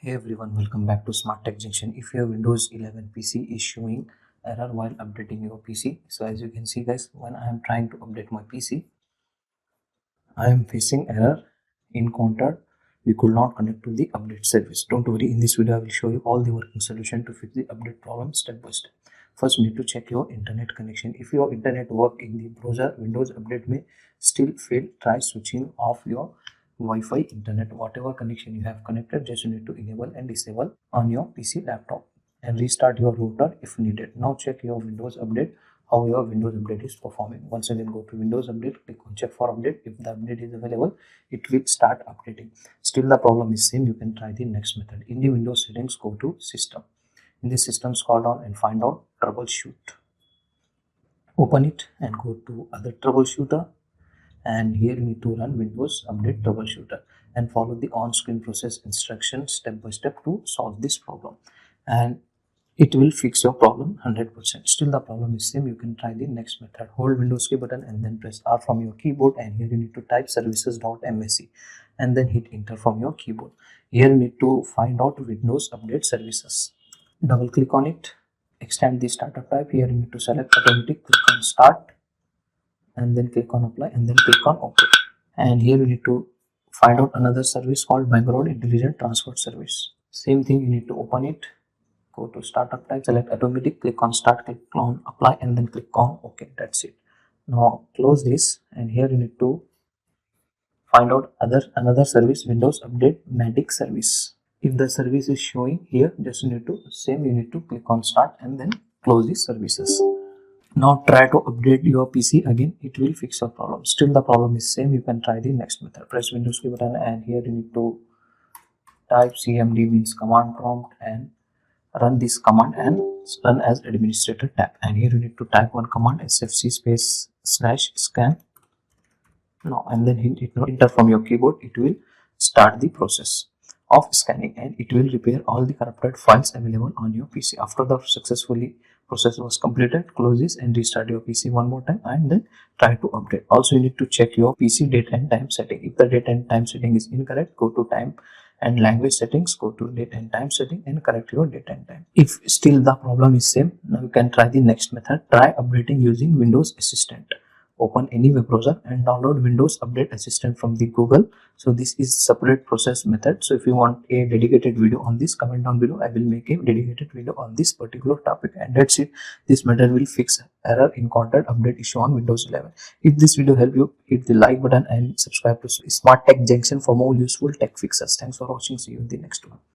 Hey everyone, welcome back to SmartTech Junction. If your Windows 11 PC is showing error while updating your PC, so as you can see guys, when I am trying to update my PC, I am facing error encountered. We could not connect to the update service. Don't worry, in this video I will show you all the working solution to fix the update problem step by step. First, you need to check your internet connection. If your internet work in the browser, Windows update may still fail. Try switching off your Wi-Fi internet. Whatever connection you have connected, just you need to enable and disable on your PC laptop and restart your router if needed. Now check your Windows update, how your Windows update is performing. Once again, go to Windows update, click on check for update. If the update is available, it will start updating. Still the problem is same, you can try the next method. In the Windows settings, go to system. In the system, scroll down and find out troubleshoot. Open it and go to other troubleshooter, and here you need to run Windows update troubleshooter and follow the on-screen process instructions step by step to solve this problem, and it will fix your problem 100%. Still the problem is same, you can try the next method. Hold Windows key button and then press R from your keyboard, and here you need to type services.msc and then hit enter from your keyboard. Here you need to find out Windows update services. Double click on it, extend the startup type. Here you need to select automatic, click on start and then click on apply and then click on OK. And here you need to find out another service called Bangalore Intelligent Transport Service. Same thing, you need to open it, go to startup type, select automatic, click on start, click on apply and then click on OK. That's it. Now close this, and here you need to find out another service, Windows Update Magic Service. If the service is showing here, just you need to click on start and then close these services. Now try to update your PC again, it will fix your problem. Still the problem is same, you can try the next method. Press Windows key button and here you need to type cmd, means command prompt, and run this command and run as administrator tab. And here you need to type one command, sfc space /scan. Now and then hit enter from your keyboard. It will start the process of scanning and it will repair all the corrupted files available on your PC. After the successfully process was completed, close this and restart your PC one more time and then try to update. Also, you need to check your PC date and time setting. If the date and time setting is incorrect, go to time and language settings, go to date and time setting and correct your date and time. If still the problem is same, now you can try the next method. Try updating using Windows Assistant. Open any web browser and download Windows Update Assistant from the Google. So this is separate process method. So if you want a dedicated video on this, comment down below. I will make a dedicated video on this particular topic. And that's it. This method will fix error encountered update issue on Windows 11. If this video helped you, hit the like button and subscribe to SmartTech Junction for more useful tech fixes. Thanks for watching. See you in the next one.